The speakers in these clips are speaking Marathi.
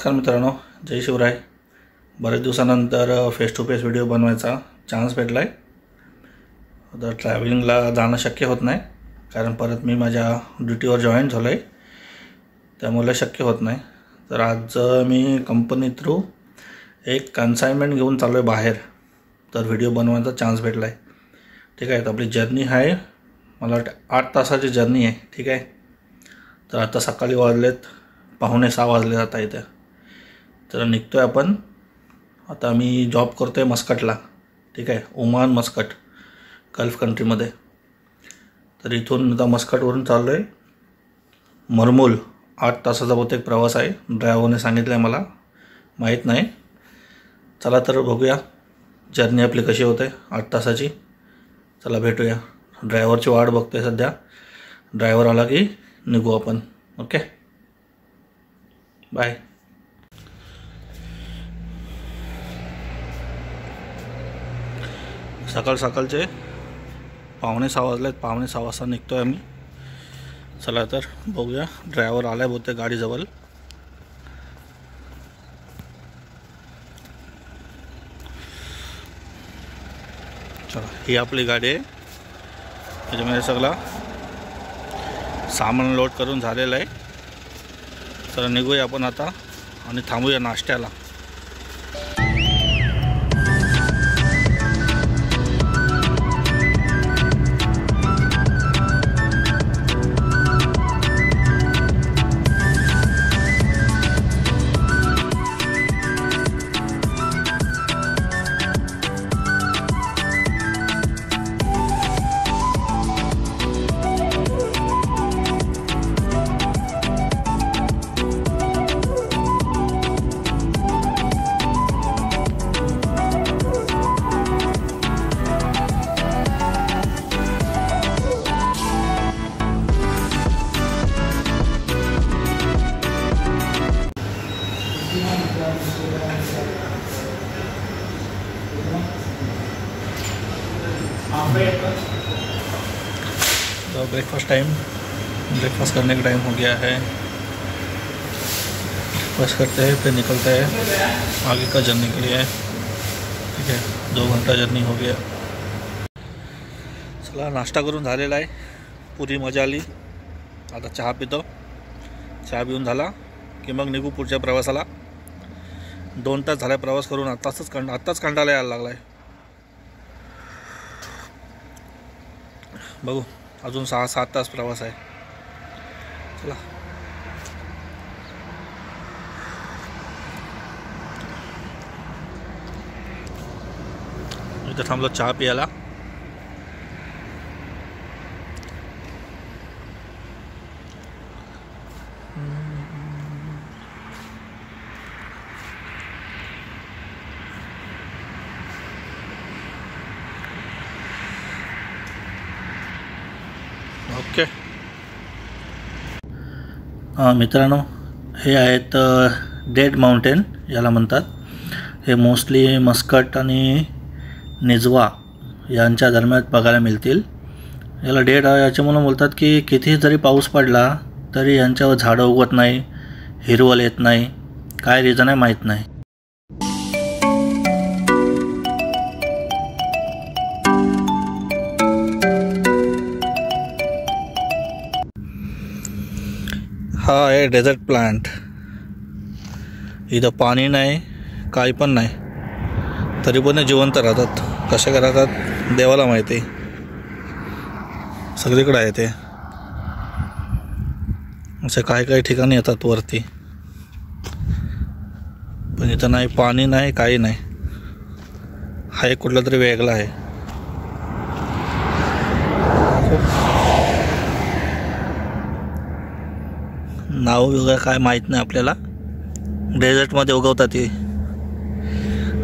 नमस्कार मित्रांनो, जय शिवराय। बरेच दिवसानंतर फेस टू फेस व्हिडिओ बनवायचा चान्स भेटला आहे। तर ट्रॅव्हलिंगला जाणं शक्य होत नाही, कारण परत मी माझ्या ड्युटीवर जॉईन झालो आहे, त्यामुळे शक्य होत नाही। तर आज मी कंपनी थ्रू एक कन्साइनमेंट घेऊन चाललो आहे बाहेर, तर व्हिडिओ बनवायचा चान्स भेटला आहे। ठीक आहे, तर आपली जर्नी आहे, मला 8 तासाची जर्नी आहे। ठीक आहे, तर आता सकाळी वाजलेत 5:45 वाजले जात आहे तर निघतो आहे आपण। आता मी जॉब करतो आहे मस्कटला। ठीक आहे, ओमान मस्कट गल्फ कंट्रीमध्ये। तर इथून आता मस्कटवरून चाललो आहे मरमूल। 8 तासाचा बहुतेक प्रवास आहे, ड्रायव्हरने सांगितलं आहे, मला माहीत नाही। चला तर बघूया जर्नी आपली कशी होते 8 तासाची। चला भेटूया, ड्रायव्हरची वाट बघतोय सध्या। ड्रायव्हर आला की निघू आपण। Okay, bye. सकाळचे 5:45 वाजलेत, 5:45 वाजता निघतो आहे आम्ही। चला तर बघूया, ड्रायव्हर आला आहे बहुतेक गाडीजवळ। चला, ही आपली गाडी आहे, त्याच्यामध्ये सगळा सामान लोड करून झालेलं आहे। चला निघूया आपण आता आणि थांबूया नाश्त्याला। तो ब्रेकफास्ट करने का टाइम हो गया है। ब्रेकफास्ट करते हैं फिर निकलते हैं आगे का जर्नी के लिए। ठीक है, 2 घंटा जर्नी हो गया। चला, नाश्ता करून झालेला आहे, पुरी मजा आली। आता चहा पितो, चहा पिऊन झाला की मग निघू पुढच्या प्रवासाला। 2 तास झाला प्रवास करून, आत्ताच कंटाळा यायला लागला आहे। बघू, अजून 6-7 तास प्रवास आहे। चला, इथं थांबलो चहा प्यायला। ओके मित्रांनो, हे आहेत डेड माउंटेन याला म्हणतात। हे मोस्टली मस्कट आणि निजवा यांच्या दरम्यान बघायला मिळतील। याला डेड याच्यामुळे बोलतात की कितीही जरी पाऊस पडला तरी यांच्यावर झाडं उगवत नाही, हिरवळ येत नाही। काय रिझन आहे माहीत नाही। हा आहे डेझर्ट प्लांट। इथं पाणी नाही, काही पण नाही, तरी पण जिवंत राहतात। कशा राहतात देवाला माहिती, सगळीकडे आहे ते। असे काही ठिकाणी येतात वरती, पण इथं नाही, पाणी नाही, काही नाही। हा एक कुठला तरी वेगळा आहे। नाव वगैरे काय माहीत नाही आपल्याला। डेझर्टमध्ये उगवतात ती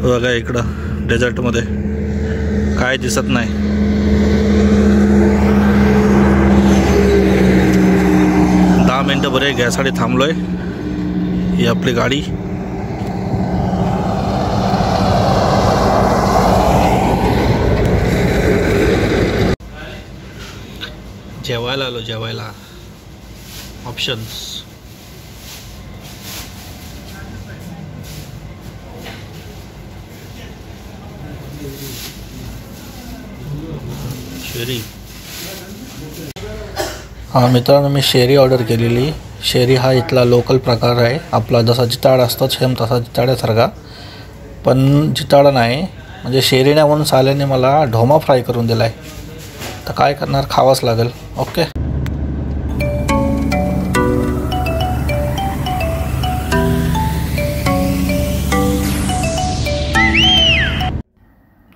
बघा, इकडं डेझर्टमध्ये काय दिसत नाही। दहा मिनटं बरे गॅससाठी थांबलोय। ही आपली गाडी। जेवायला आलो, जेवायला ऑप्शन्स। शेरी. हां मित्रांनो, मी शेरी ऑर्डर केलेली. शेरी हा इथला लोकल प्रकार आहे. आपला जसा जिताड असतो सेम तसा जिताड्यासारखा, पण जिताडा नाही. म्हणजे शेरी नाही म्हणून साल्याने मला ढोमा फ्राय करून दिला आहे. तर काय करणार, खावाच लागेल. ओके.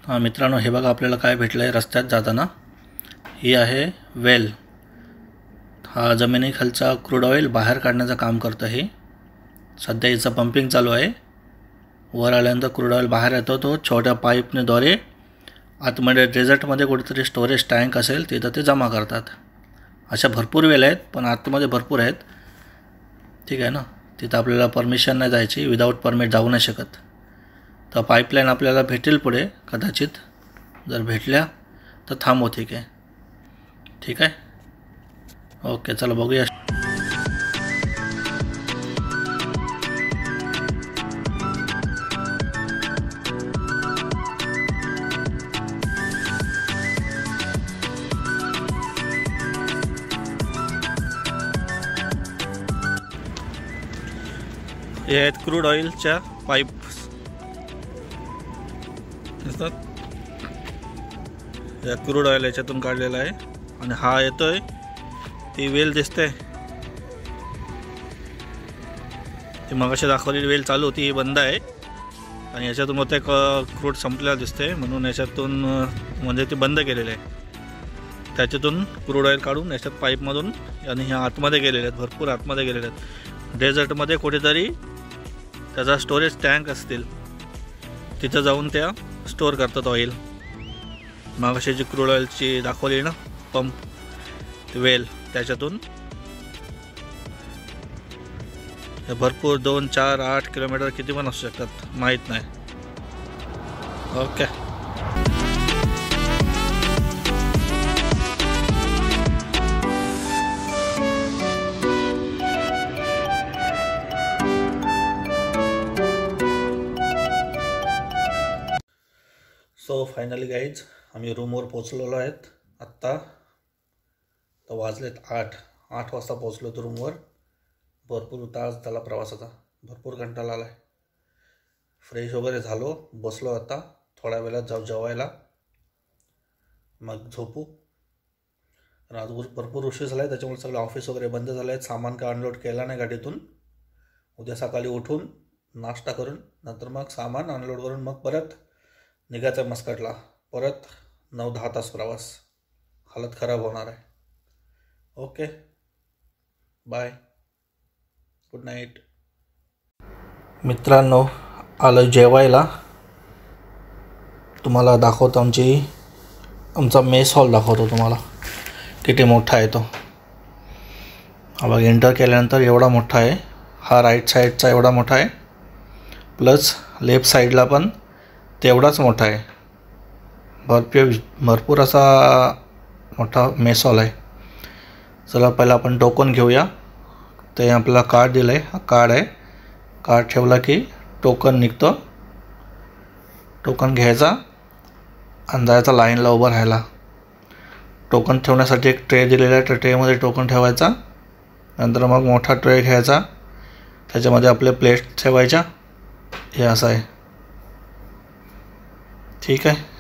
हां मित्रांनो, हे बघा आपल्याला काय भेटलं आहे रस्त्यात जाताना. ही आहे वेल. हा जमिनीखालचा क्रूड ऑइल बाहेर काढण्याचं काम करतं. हे सध्या हिचं पंपिंग चालू आहे. वर आल्यानंतर क्रूड ऑइल बाहेर येतो. तो छोट्या पाईपनेद्वारे आतमध्ये डेझर्टमध्ये कुठेतरी स्टोरेज टँक असेल तिथं ते जमा करतात. अशा भरपूर वेल आहेत, पण आतमध्ये भरपूर आहेत. ठीक आहे ना. तिथं आपल्याला परमिशन नाही जायची, विदाऊट परमिट जाऊ नाही शकत. तर पाईपलाईन आपल्याला भेटेल पुढे कदाचित. जर भेटल्या तर थांबव. ठीक आहे. ठीक आहे. ओके, चला बघूया. हे आहेत क्रूड ऑइलच्या पाईप दिसतात. या क्रूड ऑइल याच्यातून काढलेला आहे. आणि हा येतोय, ती वेल दिसते, ती मगाशी दाखवलेली वेल चालू होती, ही बंद आहे. आणि याच्यातून मग ते क्रूड संपलेला दिसते, म्हणून याच्यातून म्हणजे ती बंद केलेली आहे. त्याच्यातून क्रूड ऑइल काढून याच्यात पाईपमधून आणि ह्या आतमध्ये गेलेले आहेत, भरपूर आतमध्ये गेलेले आहेत. डेझर्टमध्ये कुठेतरी त्याचा स्टोरेज टँक असतील, तिथं जाऊन त्या स्टोअर करतात ऑइल. मागाशी जी क्रूड ऑइलची दाखवली ना पंप वेल, त्याच्यातून भरपूर 2, 4, 8 किलोमीटर किती पण असू शकतात, माहीत नाही. ओके. सो फायनली गाईज, आम्ही रूमवर पोचलेलो आहेत आत्ता. तर वाजलेत 8 वाजता पोचलो होतो रूमवर. भरपूर तास झाला प्रवासाचा, भरपूर कंटाळा आला आहे. फ्रेश वगैरे झालो, बसलो. आता थोड्या वेळात जाऊ जेवायला, मग झोपू. आज भरपूर उशीर झाला आहे, त्याच्यामुळे सगळं ऑफिस वगैरे बंद झालं आहे. सामान का अनलोड केला नाही गाडीतून. उद्या सकाळी उठून नाश्ता करून नंतर मग सामान अनलोड करून मग परत निघायचं मस्कटला. परत 9-10 तास प्रवास. हालत खराब होणार आहे. Okay, bye, good night. मित्रांनो, आलो जेवायला. तुम्हाला दाखवतो आमचा मेस हॉल दाखवतो तुम्हाला, किती मोठा आहे तो. हा बघा, एंटर केल्यानंतर एवढा मोठा आहे. हा राईट साईडचा एवढा मोठा आहे, प्लस लेफ्ट साईडला पण तेवढाच मोठा आहे. भरपूर असा मोठा मेस हॉल आहे. चला पहिला आपण टोकन घेऊया. ते आपल्याला कार्ड दिलं आहे, हा कार्ड आहे. कार्ड ठेवला की टोकन निघतो. टोकन घ्यायचा आणि जायचा लाईनला उभं राहायला. टोकन ठेवण्यासाठी एक ट्रे दिलेला आहे, त्या ट्रेमध्ये टोकन ठेवायचा. नंतर मग मोठा ट्रे घ्यायचा, त्याच्यामध्ये आपले प्लेट ठेवायच्या. हे असं आहे. ठीक आहे.